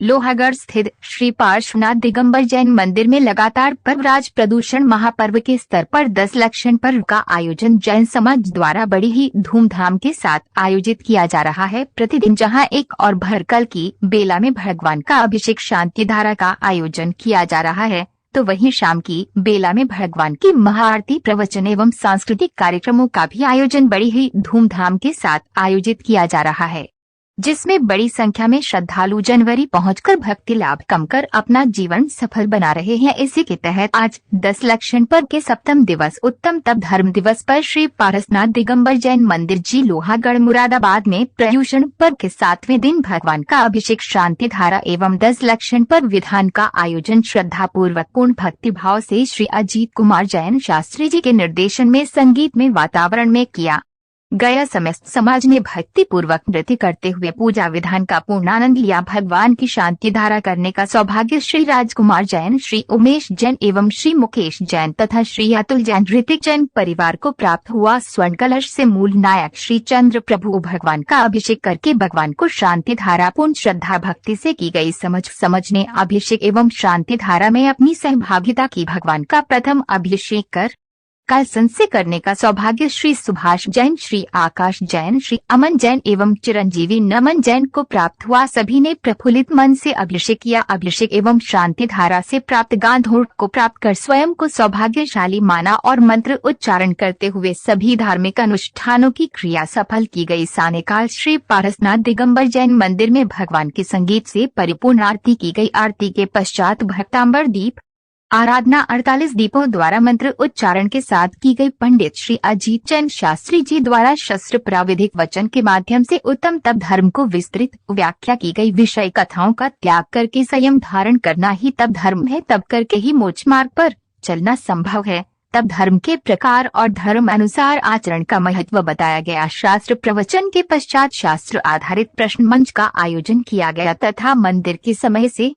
लोहागढ़ स्थित श्री पार्श्वनाथ दिगंबर जैन मंदिर में लगातार पर्वराज प्रदूषण महापर्व के स्तर पर 10 लक्षण पर्व का आयोजन जैन समाज द्वारा बड़ी ही धूमधाम के साथ आयोजित किया जा रहा है। प्रतिदिन जहां एक और भरकल की बेला में भगवान का अभिषेक शांति धारा का आयोजन किया जा रहा है, तो वहीं शाम की बेला में भगवान की महाआरती, प्रवचन एवं सांस्कृतिक कार्यक्रमों का भी आयोजन बड़ी ही धूमधाम के साथ आयोजित किया जा रहा है, जिसमें बड़ी संख्या में श्रद्धालु जनवरी पहुंचकर भक्ति लाभ कम कर अपना जीवन सफल बना रहे हैं। इसी के तहत आज 10 लक्षण पर्व के सप्तम दिवस उत्तम तप धर्म दिवस पर श्री पारसनाथ दिगंबर जैन मंदिर जी लोहागढ़ मुरादाबाद में पर्युषण पर्व के 7वें दिन भगवान का अभिषेक शांति धारा एवं 10 लक्षण पर्व विधान का आयोजन श्रद्धा पूर्वक पूर्ण भक्ति भाव से श्री अजीत कुमार जैन शास्त्री जी के निर्देशन में संगीतमय वातावरण में किया गया। समस्त समाज ने भक्ति पूर्वक नृत्य करते हुए पूजा विधान का पूर्ण आनंद लिया। भगवान की शांति धारा करने का सौभाग्य श्री राजकुमार जैन, श्री उमेश जैन एवं श्री मुकेश जैन तथा श्री अतुल जैन ऋतिक जैन परिवार को प्राप्त हुआ। स्वर्ण कलश से मूल नायक श्री चंद्र प्रभु भगवान का अभिषेक करके भगवान को शांति धारा पूर्ण श्रद्धा भक्ति से की गई। समझ ने अभिषेक एवं शांति धारा में अपनी सहभागिता की। भगवान का प्रथम अभिषेक कर कलसन से करने का सौभाग्य श्री सुभाष जैन, श्री आकाश जैन, श्री अमन जैन एवं चिरंजीवी नमन जैन को प्राप्त हुआ। सभी ने प्रफुल्लित मन से अभिषेक किया। अभिषेक एवं शांति धारा से प्राप्त गांधोड़ को प्राप्त कर स्वयं को सौभाग्यशाली माना और मंत्र उच्चारण करते हुए सभी धार्मिक अनुष्ठानों की क्रिया सफल की गई। सायंकाल श्री पारसनाथ दिगंबर जैन मंदिर में भगवान के संगीत से परिपूर्ण आरती की गई। आरती के पश्चात भक्तांबर दीप आराधना 48 दीपों द्वारा मंत्र उच्चारण के साथ की गई। पंडित श्री अजीत जैन शास्त्री जी द्वारा शस्त्र प्राविधिक वचन के माध्यम से उत्तम तप धर्म को विस्तृत व्याख्या की गई। विषय कथाओं का त्याग करके संयम धारण करना ही तप धर्म है। तप करके ही मोक्ष मार्ग पर चलना संभव है। तप धर्म के प्रकार और धर्म अनुसार आचरण का महत्व बताया गया। शास्त्र प्रवचन के पश्चात शास्त्र आधारित प्रश्न मंच का आयोजन किया गया तथा मंदिर के समय से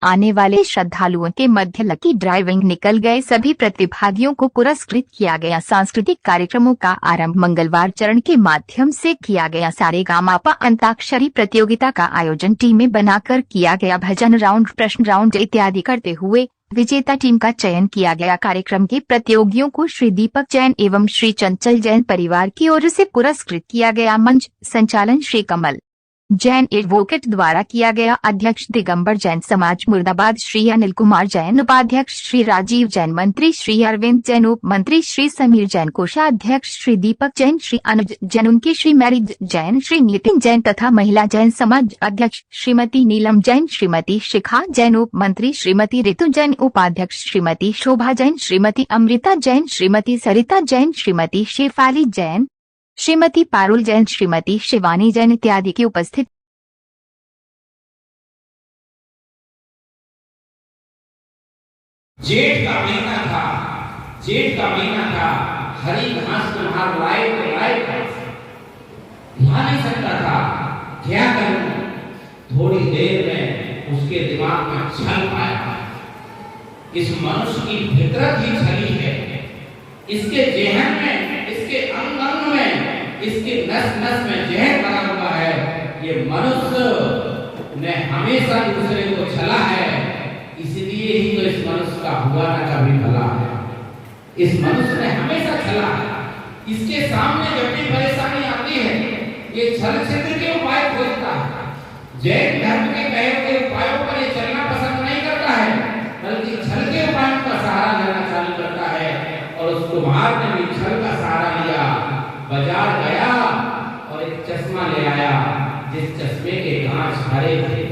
आने वाले श्रद्धालुओं के मध्य लकी ड्राइविंग निकल गए। सभी प्रतिभागियों को पुरस्कृत किया गया। सांस्कृतिक कार्यक्रमों का आरंभ मंगलवार चरण के माध्यम से किया गया। सारेगामापा अंताक्षरी प्रतियोगिता का आयोजन टीमें बनाकर किया गया। भजन राउंड, प्रश्न राउंड इत्यादि करते हुए विजेता टीम का चयन किया गया। कार्यक्रम के प्रतियोगियों को श्री दीपक जैन एवं श्री चंचल जैन परिवार की ओर से पुरस्कृत किया गया। मंच संचालन श्री कमल जैन एडवोकेट द्वारा किया गया। अध्यक्ष दिगंबर जैन समाज मुरादाबाद श्री अनिल कुमार जैन, उपाध्यक्ष श्री राजीव जैन, मंत्री श्री अरविंद जैन, उप मंत्री श्री समीर जैन, कोषाध्यक्ष श्री दीपक जैन, श्री अनुज जैन, उनकी श्री मैरी जैन, श्री नितिन जैन तथा महिला जैन समाज अध्यक्ष श्रीमती नीलम जैन, श्रीमती शिखा जैन, उप मंत्री श्रीमती ऋतु जैन, उपाध्यक्ष श्रीमती शोभा जैन, श्रीमती अमृता जैन, श्रीमती सरिता जैन, श्रीमती शेफाली जैन, श्रीमती पारुल जैन, श्रीमती शिवानी जैन इत्यादि के उपस्थित। जेठ का महीना था, हरी घास में हार लाइट ध्यान नहीं सकता था, क्या करूं। थोड़ी देर में उसके दिमाग में छल आया। इस मनुष्य की फितरत ही छली है। इसके जेहन में, इसके अंग अंग में, इसके नस नस में जहर भरा हुआ है। ये मनुष्य ने हमेशा दूसरे को छला है, इसलिए ही तो इस मनुष्य का हुआ न कभी भला है। इस मनुष्य ने हमेशा छला है। इसके सामने जब भी परेशानी आती है, ये छल छिद्र के उपाय खोजता है। जैन धर्म के कहे हुए उपायों पर ये चलना पसंद नहीं करता है, बल्कि छल के उपायों का सहारा लेना चालू करता है। और उस कुम्हार ने भी छल का सहारा लिया। बाजार गया और एक चश्मा ले आया, जिस चश्मे के कांच हरे थे।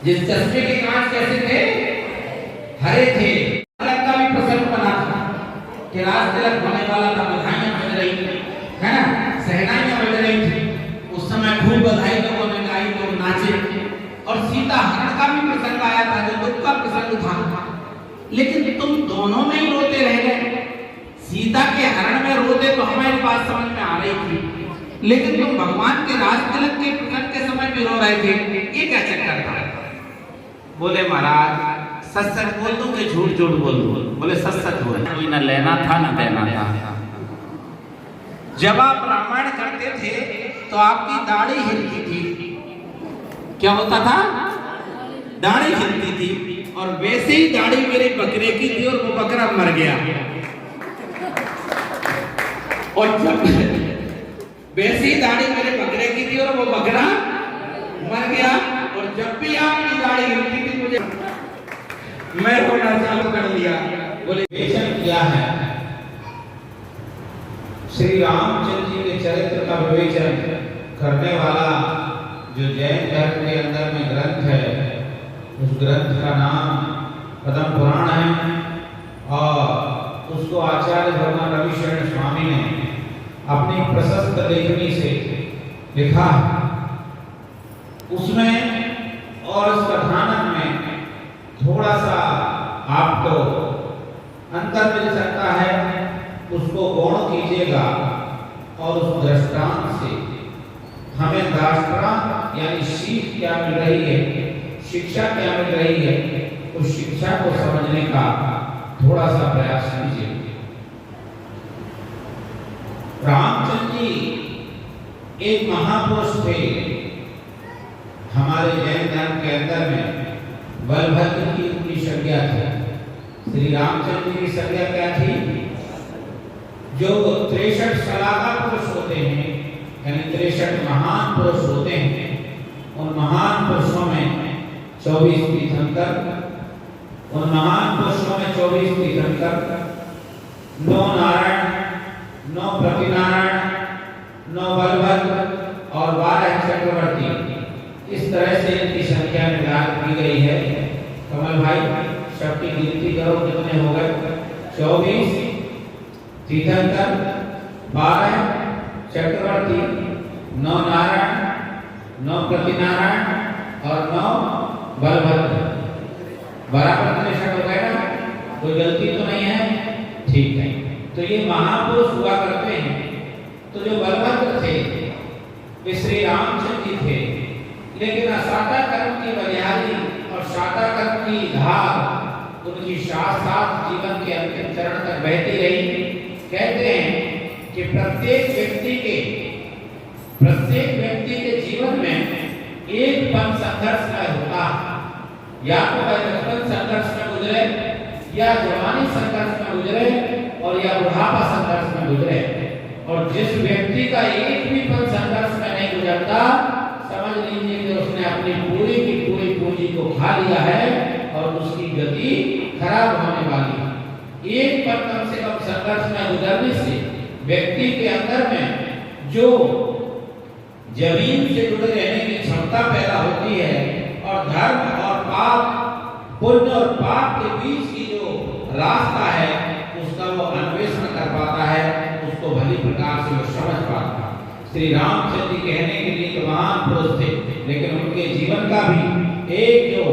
जिस चश्मे के कांच कैसे थे? हरे थे। तिलक का भी प्रसंग बना था कि राज तिलक होने वाला था, बधाइयां बज रही थी, है ना, सहनाइयां बज रही थी। उस समय खूब बधाई लोगों ने गाई, लोग नाचे। और सीता हरण का भी प्रसंग आया था, जो दुख का प्रसंग था। लेकिन तुम दोनों में ही रोते रह गए। सीता के हरण में रोते तो हमारी बात समझ में आ रही थी, लेकिन तुम भगवान के राज तिलक के प्रसंग के समय भी रो रहे थे। ये क्या चक्कर था? बोले महाराज सच सच बोल दूं कि झूठ झूठ बोल दूं? बोले सच सच बोल। कोई न लेना था न देना था। जब आप रामायण करते थे तो आपकी दाढ़ी हिलती थी, क्या होता था? दाढ़ी खिलती थी, और वैसे ही दाढ़ी मेरे बकरे की थी और वो बकरा मर गया। और जब वैसे ही दाढ़ी मेरे बकरे की थी और वो बकरा मर गया, और जब भी आपकी दाढ़ी हिलती थी मुझे मैं रोना चालू कर दिया। बोले विवेचन किया है श्री रामचंद्र जी के चरित्र का विवेचन करने वाला जो जैन धर्म के अंदर में ग्रंथ है, उस ग्रंथ का नाम पद्म पुराण है, और उसको आचार्य भगवान रविशरण स्वामी ने अपनी प्रशस्त लेखनी से लिखा। उसमें और इस कथानक में थोड़ा सा आपको अंतर मिल सकता है, उसको गौण कीजिएगा, और उस दृष्टांत से हमें दृष्टांत यानी सीख क्या मिल रही है, शिक्षा क्या मिल रही है, उस शिक्षा को समझने का थोड़ा सा प्रयास कीजिए। रामचंद्र जी एक महापुरुष थे। हमारे जैन धर्म के अंदर में बलभद्र की उनकी संज्ञा थी। श्री रामचंद्र जी की संज्ञा क्या थी? जो 63 शलाका पुरुष होते हैं, यानी 63 महान पुरुष होते हैं, उन महान पुरुषों में 24 तीर्थंकर, उन महान पुरुषों में 24 तीर्थंकर, 9 नारायण, 9 प्रतिनारायण, 9 बलभद्र और 12 चक्रवर्ती। इस तरह से इनकी संख्या निर्धारित की गई है। कमल भाई सबकी गिनती करो, कितने हो गए? 24 तीर्थंकर, 12 चक्रवर्ती, 9 नारायण, 9 प्रतिनारायण और 9 बलभद्र। बराबर प्रतिशत हो गए ना? कोई गलती तो नहीं है? ठीक है। तो ये महापुरुष हुआ करते हैं। तो जो बलभद्र थे वे श्री रामचंद्र जी थे, लेकिन सादा कर्म की बलिहारी और सादा कर्म की धार उनकी साथ जीवन के अंतिम चरण तक बहती रही। कहते हैं कि प्रत्येक व्यक्ति के जीवन में एक पल संघर्ष में होता है, या तो वह बचपन संघर्ष में गुजरे, या जवानी संघर्ष में गुजरे, और या बुढ़ापा संघर्ष में गुजरे। और जिस व्यक्ति का एक भी पल संघर्ष में नहीं गुजरता, समझ लीजिए कि उसने अपनी पूरी की पूरी पूंजी को खा लिया है और उसकी गति खराब होने वाली है। एक पल कम से कम संघर्ष में गुजरने से व्यक्ति के अंदर में जो जमीन से जुड़े रहने की क्षमता पैदा होती है, और धर्म और पाप, पुण्य और पाप के बीच की जो रास्ता है उसका वो अन्वेषण कर पाता है, उसको भली प्रकार से वो समझ पाता है। श्री रामचंद्र जी कहने के लिए तो महान पुरुष थे, लेकिन उनके जीवन का भी एक जो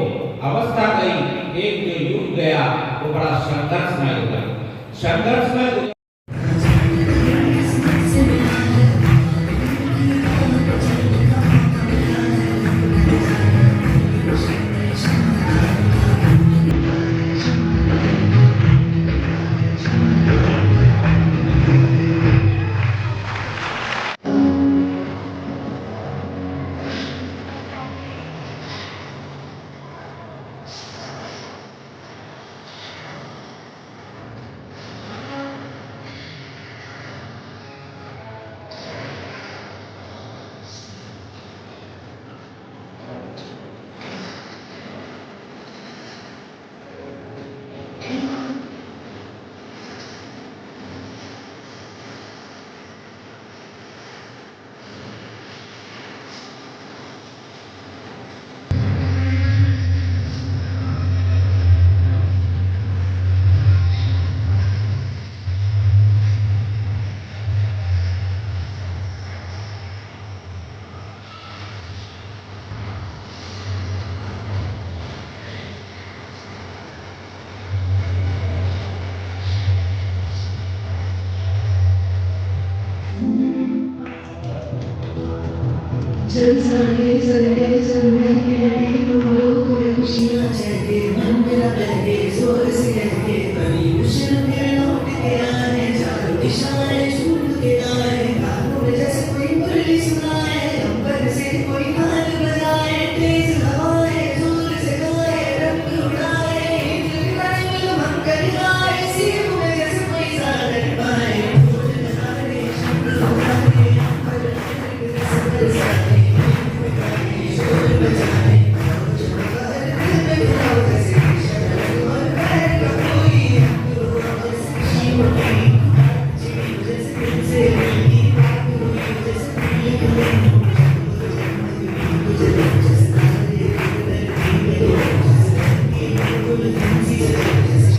अवस्था गई, एक जो युग गया, वो बड़ा संघर्षमय हो गया। संघर्षमय Just